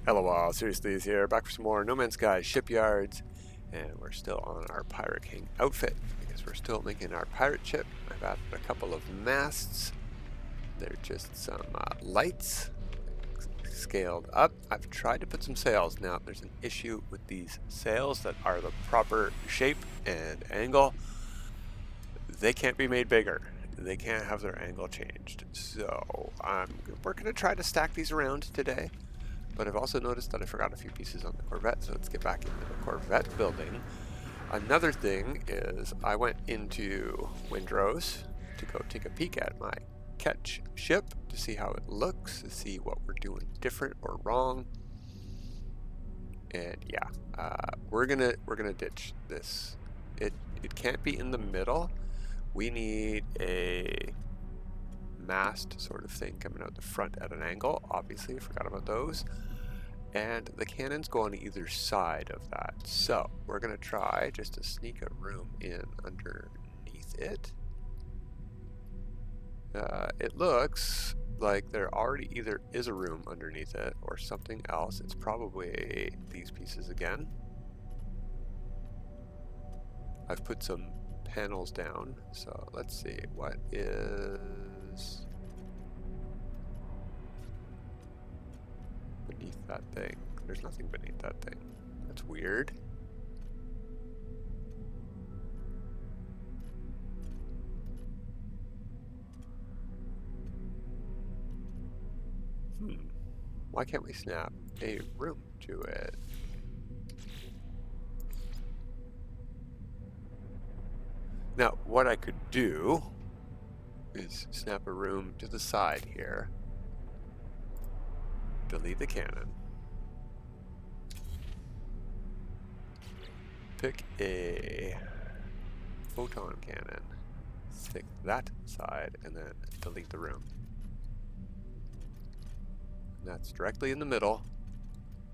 LOL, seriously is here, back for some more No Man's Sky Shipyards, and we're still on our Pirate King outfit, because we're still making our pirate ship. I've added a couple of masts. They're just some lights, scaled up. I've tried to put some sails. Now, there's an issue with these sails that are the proper shape and angle. They can't be made bigger. They can't have their angle changed. So, we're going to try to stack these around today. But I've also noticed that I forgot a few pieces on the Corvette, so let's get back into the Corvette building. Another thing is I went into Windrose to go take a peek at my Ketch ship to see how it looks, to see what we're doing different or wrong. And yeah, we're gonna ditch this. It can't be in the middle. We need a mast sort of thing coming out the front at an angle. Obviously, I forgot about those. And the cannons go on either side of that. So we're gonna try just to sneak a room in underneath it. It looks like there already either is a room underneath it or something else. It's probably these pieces again. I've put some panels down, so let's see what is beneath that thing. There's nothing beneath that thing. That's weird. Why can't we snap a room to it? Now, what I could do is snap a room to the side here. Delete the cannon. Pick a photon cannon. Stick that side and then delete the room. And that's directly in the middle.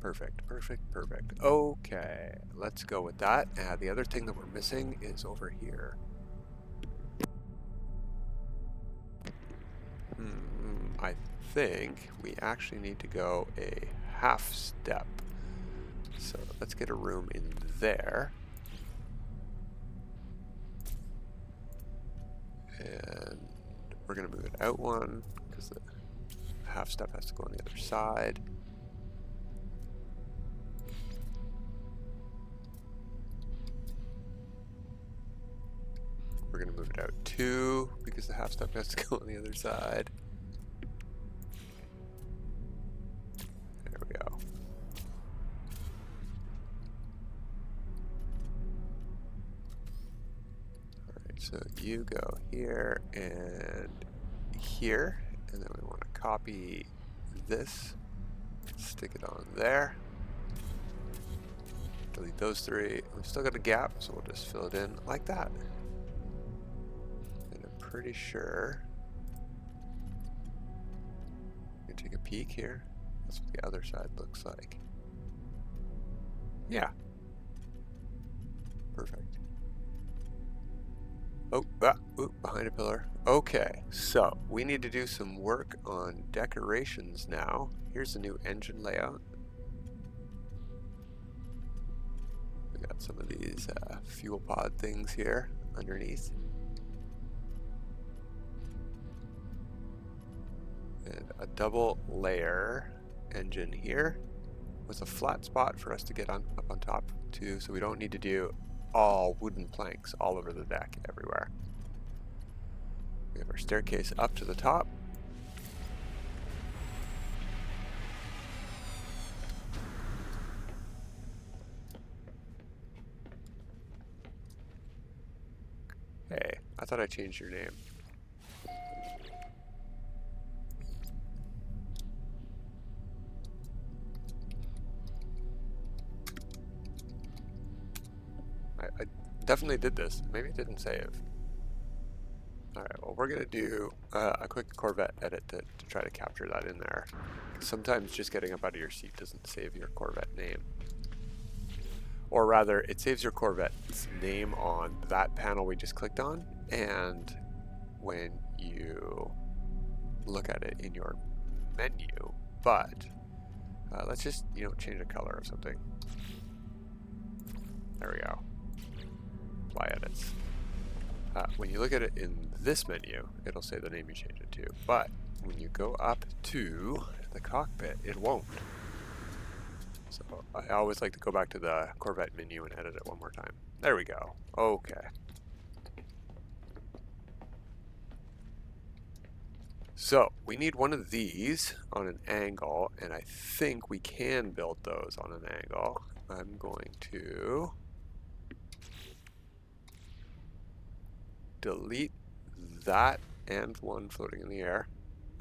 Perfect, perfect, perfect. Okay, let's go with that. The other thing that we're missing is over here. I think we actually need to go a half step. So let's get a room in there. And we're going to move it out one because the half step has to go on the other side. We're going to move it out two because the half step has to go on the other side. There we go. Alright, so you go here and here, and then we want to copy this, stick it on there. Delete those three. We've still got a gap, so we'll just fill it in like that. And I'm pretty sure we can take a peek here. That's what the other side looks like. Yeah. Perfect. Oh, behind a pillar. Okay, so we need to do some work on decorations now. Here's the new engine layout. We got some of these fuel pod things here underneath. And a double layer engine here with a flat spot for us to get up on top too, so we don't need to do all wooden planks all over the deck everywhere. We have our staircase up to the top. Hey, I thought I changed your name. I definitely did this. Maybe it didn't save. Alright, well we're going to do a quick Corvette edit to try to capture that in there. Sometimes just getting up out of your seat doesn't save your Corvette name. Or rather, it saves your Corvette's name on that panel we just clicked on, and when you look at it in your menu, but Let's just, change the color of something. There we go. Apply edits. When you look at it in this menu, it'll say the name you change it to. But when you go up to the cockpit, it won't. So I always like to go back to the Corvette menu and edit it one more time. There we go. Okay. So we need one of these on an angle, and I think we can build those on an angle. I'm going to delete that and one floating in the air.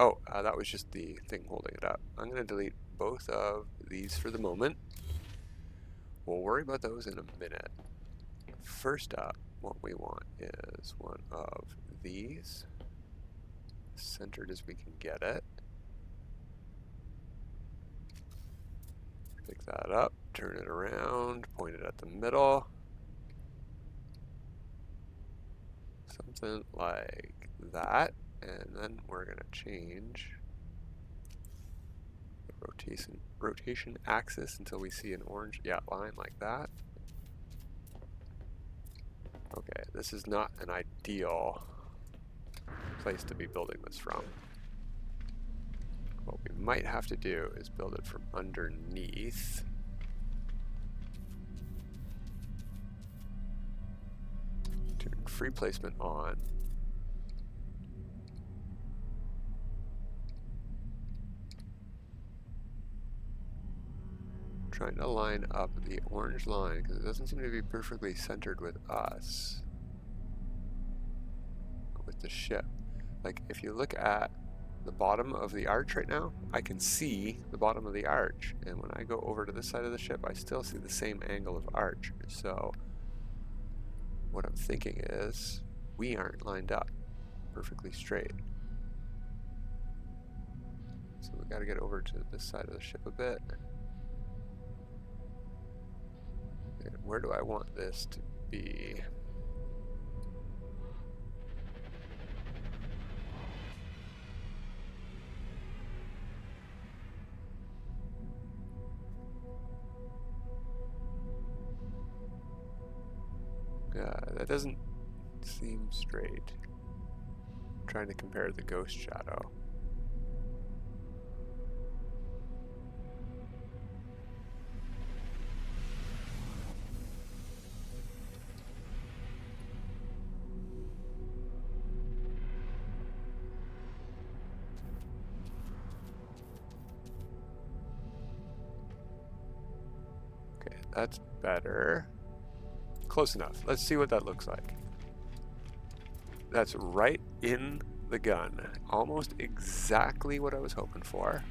Oh, that was just the thing holding it up. I'm going to delete both of these for the moment. We'll worry about those in a minute. First up, what we want is one of these, centered as we can get it. Pick that up, turn it around, point it at the middle. Something like that. And then we're going to change the rotation axis until we see an orange line like that. Okay, this is not an ideal place to be building this from. What we might have to do is build it from underneath. Turn free placement on. Trying to line up the orange line because it doesn't seem to be perfectly centered with us, with the ship. Like if you look at the bottom of the arch right now, I can see the bottom of the arch, and when I go over to this side of the ship I still see the same angle of arch. So what I'm thinking is we aren't lined up perfectly straight. So we got to get over to this side of the ship a bit. And where do I want this to be? That doesn't seem straight. I'm trying to compare the ghost shadow. Okay, that's better. Close enough. Let's see what that looks like. That's right in the gun. Almost exactly what I was hoping for.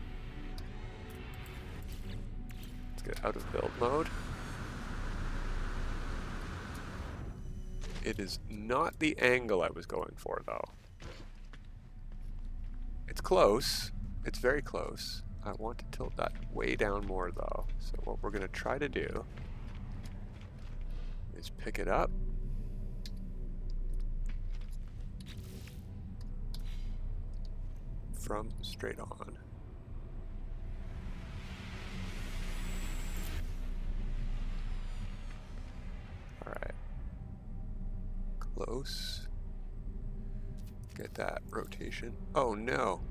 Let's get out of build mode. It is not the angle I was going for, though. It's close. It's very close. I want to tilt that way down more, though. So what we're going to try to do is pick it up. From straight on. All right. Close. Get that rotation. Oh no.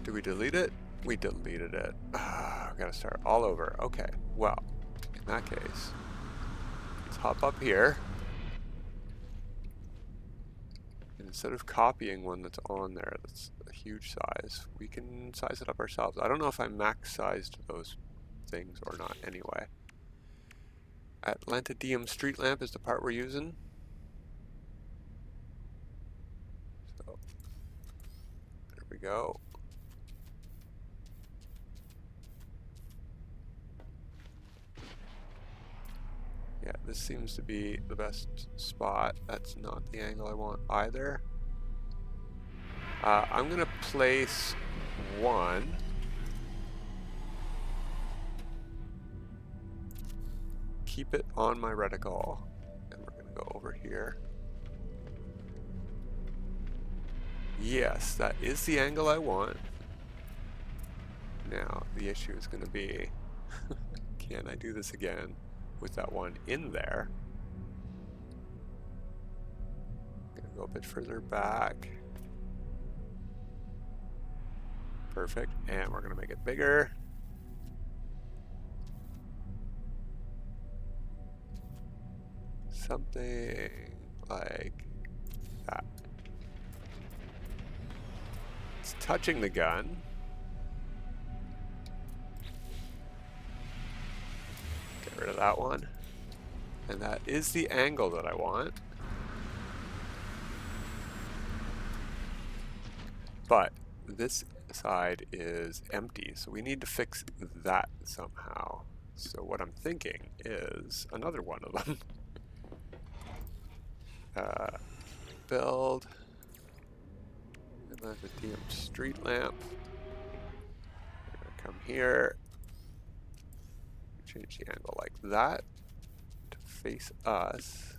Did we delete it? We deleted it. I've got to start all over. Okay. Well, in that case, let's hop up here. Instead of copying one that's on there that's a huge size, we can size it up ourselves. I don't know if I max sized those things or not anyway. Atlantidium street lamp is the part we're using. So, there we go. Yeah, this seems to be the best spot. That's not the angle I want either. I'm going to place one. Keep it on my reticle. And we're going to go over here. Yes, that is the angle I want. Now, the issue is going to be, can I do this again with that one in there? Gonna go a bit further back. Perfect, and we're gonna make it bigger. Something like that. It's touching the gun. Get rid of that one. And that is the angle that I want. But this side is empty, so we need to fix that somehow. So what I'm thinking is another one of them. Build. And then the DM street lamp. We're gonna come here. Change the angle like that to face us.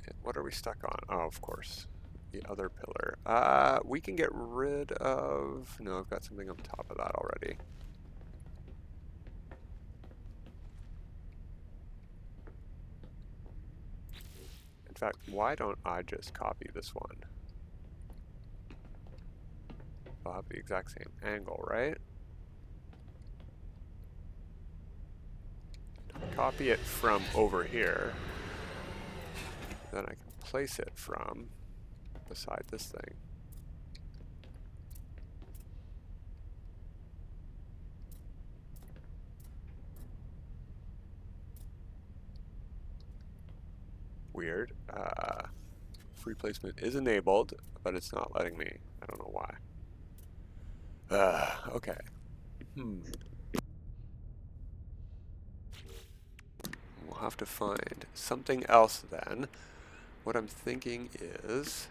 And what are we stuck on? Oh, of course, the other pillar. We can get rid of... No, I've got something on top of that already. In fact, why don't I just copy this one? I'll have the exact same angle, right? Copy it from over here. Then I can place it from beside this thing. Weird. Free placement is enabled, but it's not letting me. I don't know why. Okay. We'll have to find something else then. What I'm thinking is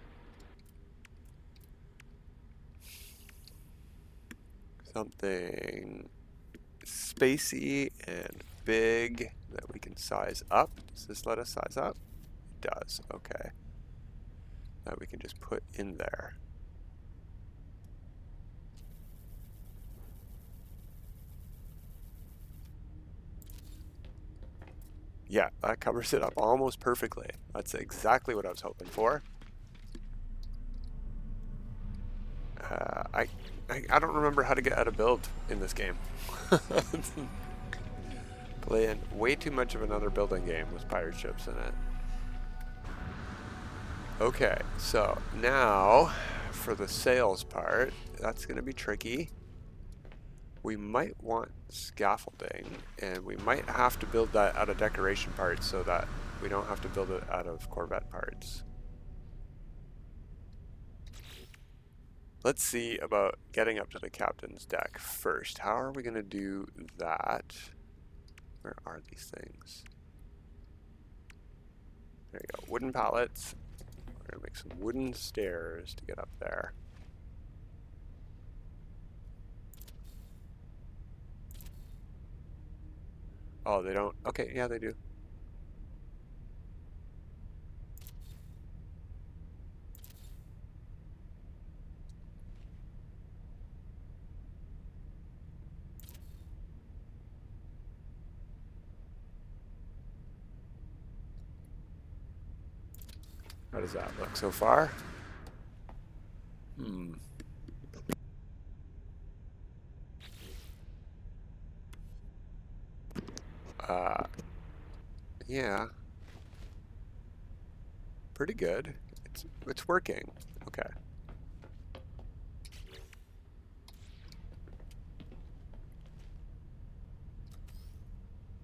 something spacey and big that we can size up. Does this let us size up? It does, okay. That we can just put in there. Yeah, that covers it up almost perfectly. That's exactly what I was hoping for. I don't remember how to get out of build in this game. Playing way too much of another building game with pirate ships in it. Okay, so now for the sails part, that's going to be tricky. We might want scaffolding, and we might have to build that out of decoration parts so that we don't have to build it out of Corvette parts. Let's see about getting up to the captain's deck first. How are we going to do that? Where are these things? There you go. Wooden pallets. We're going to make some wooden stairs to get up there. Oh, they don't? Okay, yeah, they do. How does that look so far? Yeah. Pretty good. It's working. Okay.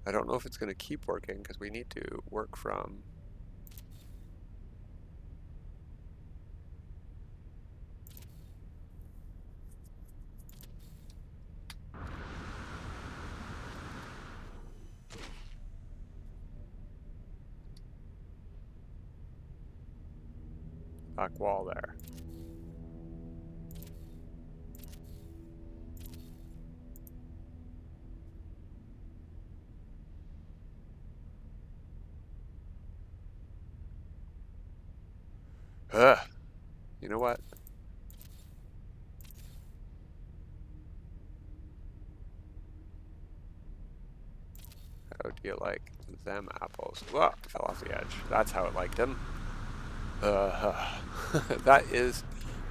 I don't know if it's going to keep working because we need to work from... back wall there. Ugh. You know what? How do you like them apples? Whoa, fell off the edge. That's how it liked them. That is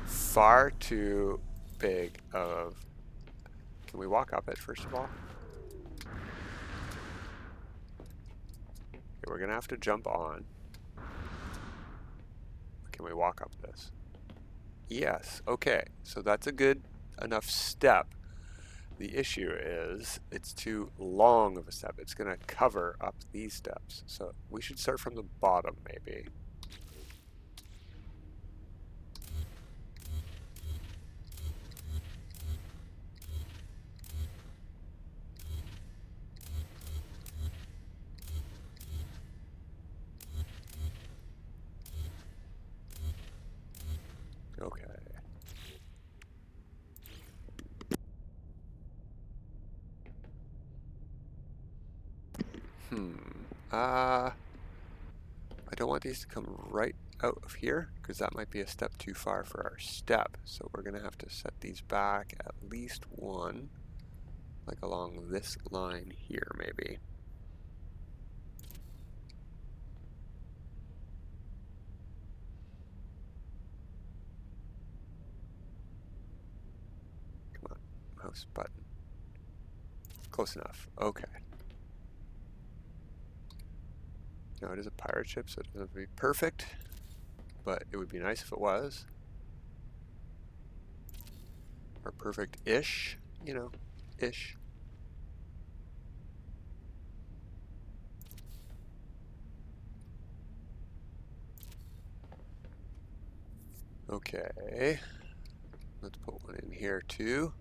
far too big of... Can we walk up it first of all? Okay, we're gonna have to jump on. Can we walk up this? Yes, okay. So that's a good enough step. The issue is it's too long of a step. It's gonna cover up these steps. So we should start from the bottom maybe. Okay. I don't want these to come right out of here because that might be a step too far for our step. So we're gonna have to set these back at least one, like along this line here maybe. Come on, mouse button. Close enough. Okay. Now it is a pirate ship, so it doesn't have to be perfect, but it would be nice if it was. Or perfect-ish, you know, ish. Okay. Let's put one in here too.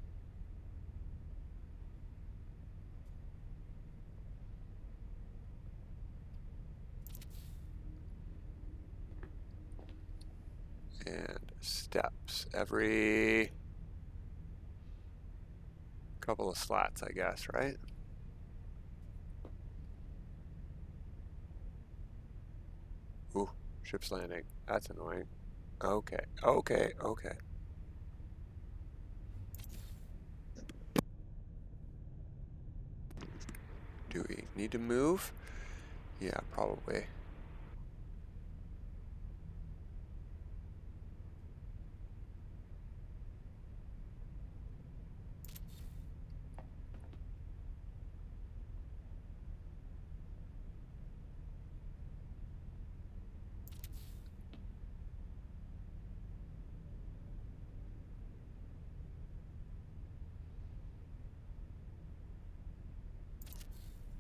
And steps every couple of slats, I guess, right? Ooh, ship's landing. That's annoying. Okay, okay, okay. Do we need to move? Yeah, probably.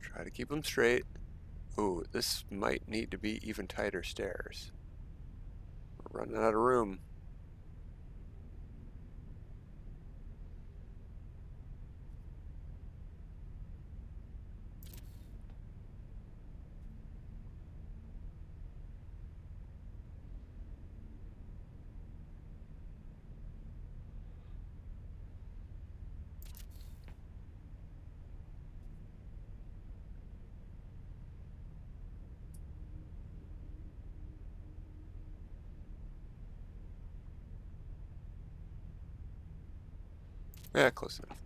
Try to keep them straight. Ooh, this might need to be even tighter stairs. We're running out of room. Yeah, close enough.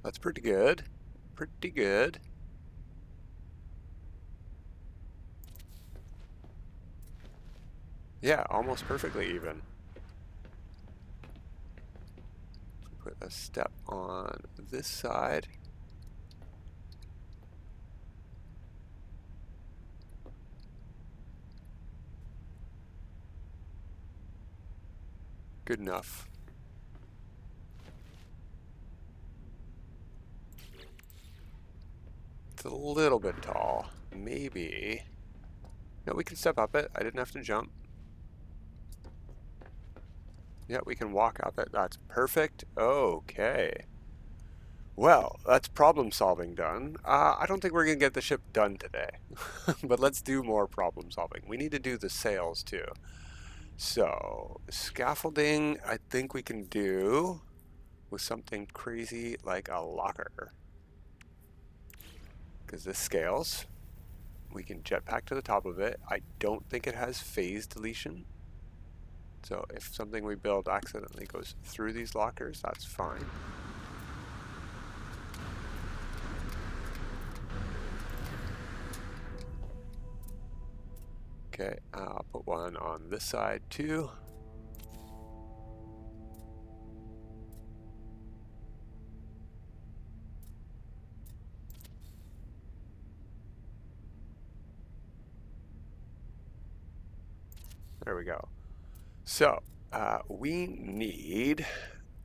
That's pretty good. Pretty good. Yeah, almost perfectly even. Put a step on this side. Good enough. It's a little bit tall. Maybe. No, we can step up it. I didn't have to jump. Yeah, we can walk up it. That's perfect. Okay. Well, that's problem solving done. I don't think we're going to get the ship done today, but let's do more problem solving. We need to do the sails too. So, scaffolding, I think we can do with something crazy like a locker, because this scales. We can jetpack to the top of it. I don't think it has phase deletion. So if something we build accidentally goes through these lockers, that's fine. Okay, I'll put one on this side too. There we go. So we need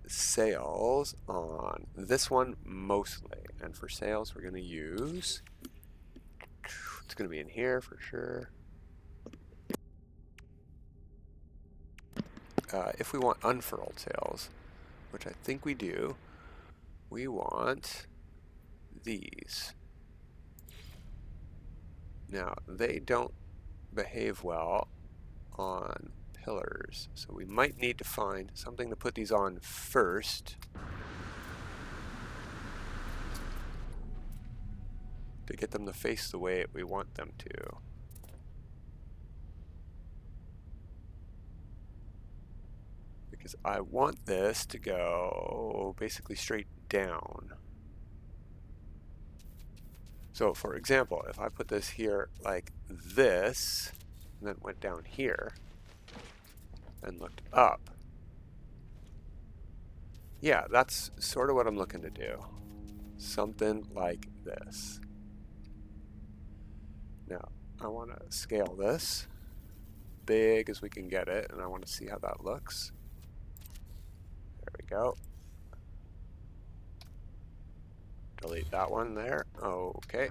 sails on this one mostly. And for sails, we're going to use, it's going to be in here for sure. If we want unfurled sails, which I think we do, we want these. Now, they don't behave well on pillars, so we might need to find something to put these on first to get them to face the way we want them to. Because I want this to go basically straight down. So for example, if I put this here like this, and then went down here, and looked up, yeah, that's sort of what I'm looking to do. Something like this. Now, I want to scale this big as we can get it, and I want to see how that looks. There we go. Delete that one there. Okay.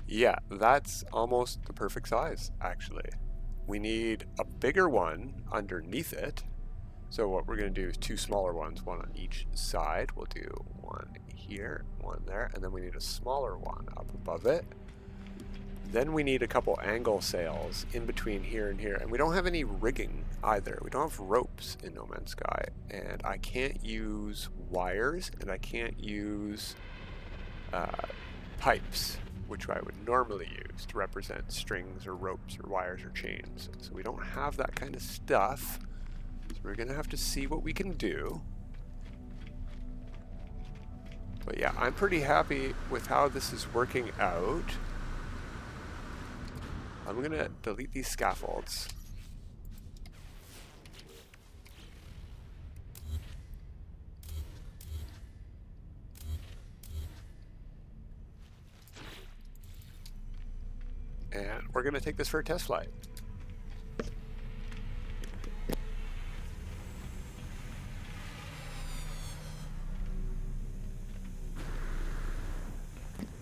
Yeah, that's almost the perfect size, actually. We need a bigger one underneath it. So what we're going to do is two smaller ones, one on each side. We'll do one here, one there, and then we need a smaller one up above it. Then we need a couple angle sails in between here and here. And we don't have any rigging either. We don't have ropes in No Man's Sky. And I can't use wires, and I can't use pipes, which I would normally use to represent strings or ropes or wires or chains. So we don't have that kind of stuff. So we're going to have to see what we can do. But yeah, I'm pretty happy with how this is working out. I'm going to delete these scaffolds. And we're going to take this for a test flight.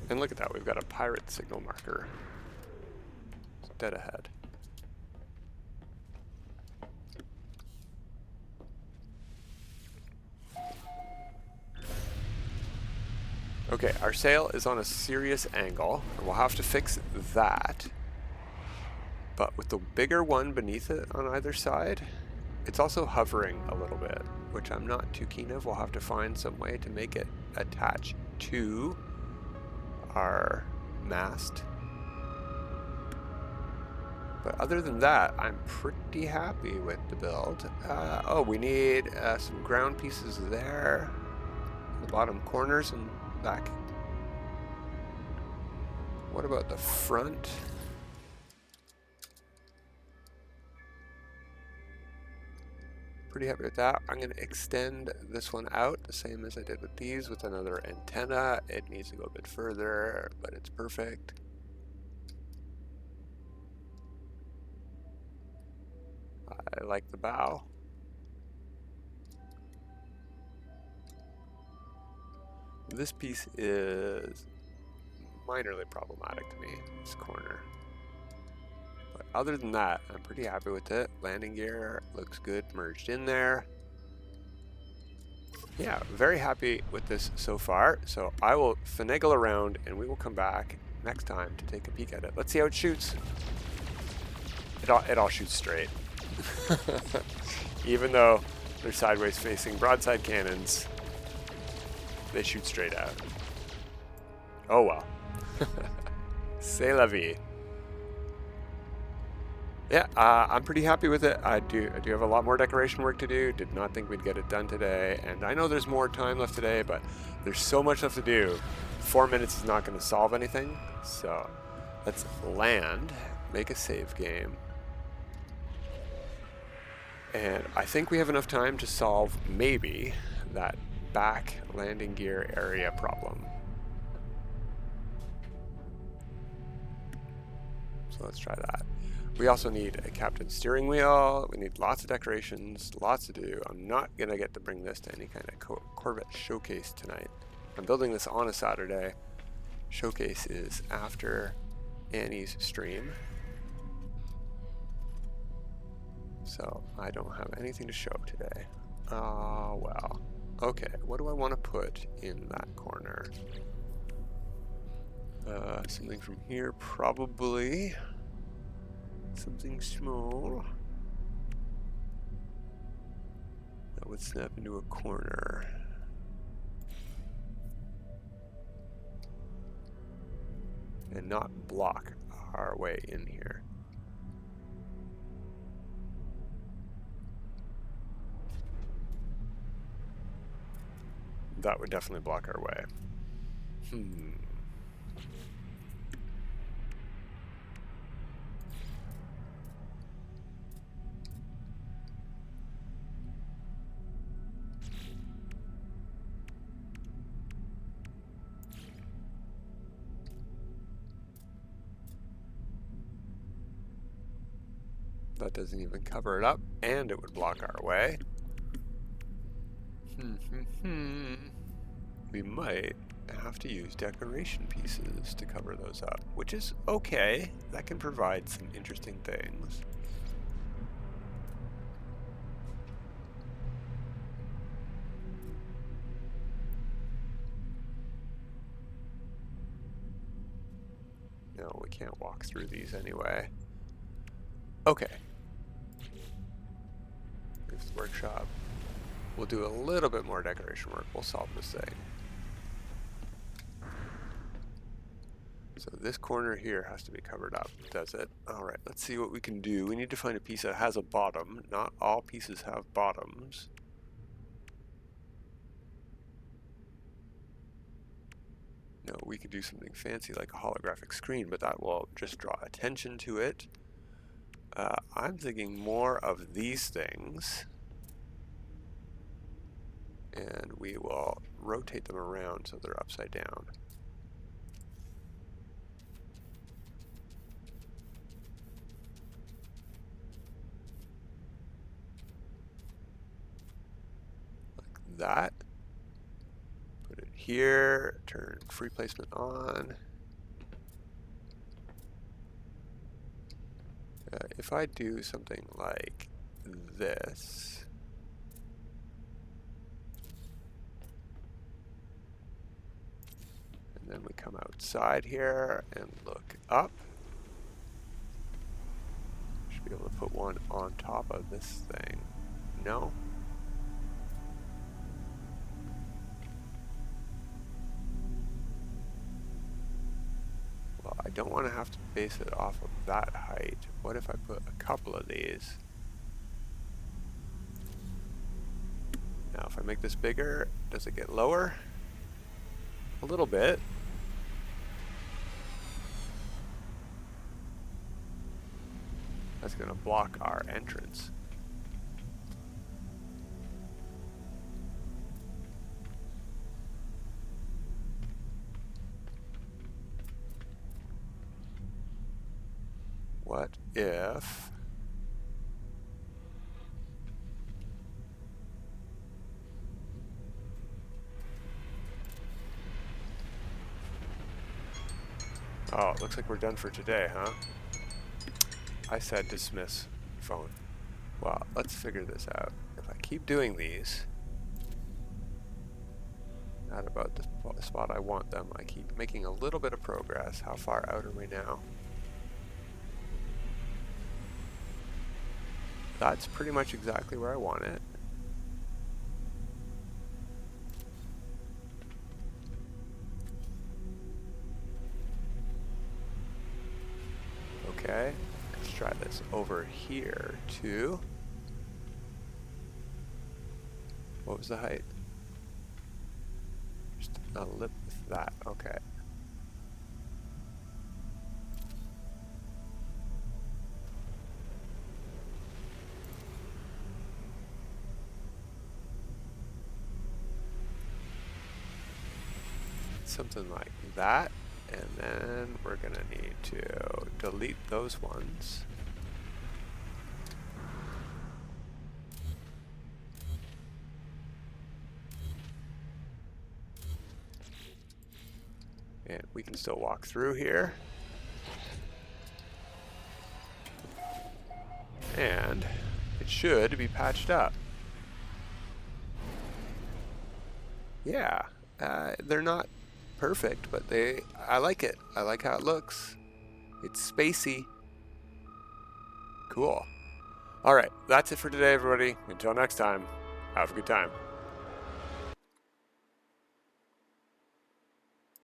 And look at that, we've got a pirate signal marker. It's dead ahead. Okay, our sail is on a serious angle, and we'll have to fix that. But with the bigger one beneath it on either side, it's also hovering a little bit, which I'm not too keen of. We'll have to find some way to make it attach to our mast. But other than that, I'm pretty happy with the build. Oh, we need some ground pieces there, the bottom corners and back. What about the front? Pretty happy with that. I'm going to extend this one out the same as I did with these with another antenna. It needs to go a bit further, but it's perfect. I like the bow. This piece is minorly problematic to me, this corner. other than that, I'm pretty happy with it. Landing gear looks good, merged in there. Yeah, very happy with this so far. So I will finagle around and we will come back next time to take a peek at it. Let's see how it shoots. It all shoots straight. Even though they're sideways facing broadside cannons, they shoot straight out. Oh well. C'est la vie. Yeah, I'm pretty happy with it. I do have a lot more decoration work to do. Did not think we'd get it done today. And I know there's more time left today, but there's so much left to do. 4 minutes is not going to solve anything. So let's land, make a save game. And I think we have enough time to solve maybe that back landing gear area problem. So let's try that. We also need a captain steering wheel. We need lots of decorations, lots to do. I'm not going to get to bring this to any kind of Corvette showcase tonight. I'm building this on a Saturday. Showcase is after Annie's stream. So I don't have anything to show today. Oh, well. Okay, what do I want to put in that corner? Something from here, probably. Something small that would snap into a corner. And not block our way in here. That would definitely block our way. That doesn't even cover it up, and it would block our way. We might have to use decoration pieces to cover those up, which is okay. That can provide some interesting things. No, we can't walk through these anyway. Okay. Here's the workshop. We'll do a little bit more decoration work. We'll solve this thing. So this corner here has to be covered up, does it? Alright, let's see what we can do. We need to find a piece that has a bottom. Not all pieces have bottoms. No, we could do something fancy like a holographic screen, but that will just draw attention to it. I'm thinking more of these things. And we will rotate them around so they're upside down. Like that. Put it here, turn free placement on. If I do something like this, and then we come outside here and look up, should be able to put one on top of this thing. No? Well, I don't want to have to base it off of that height. What if I put a couple of these? Now, if I make this bigger, does it get lower? A little bit. That's going to block our entrance. What if oh, it looks like we're done for today, huh? I said dismiss phone. Well, let's figure this out. If I keep doing these at about the spot I want them, I keep making a little bit of progress. How far out are we now? That's pretty much exactly where I want it. Okay, let's try this over here too. What was the height? Just a lip with that, okay. Something like that, and then we're gonna need to delete those ones. And we can still walk through here. And it should be patched up. Yeah, they're not perfect, but I like it. I like how it looks. It's spacey. Cool. All right, that's it for today, everybody. Until next time, have a good time.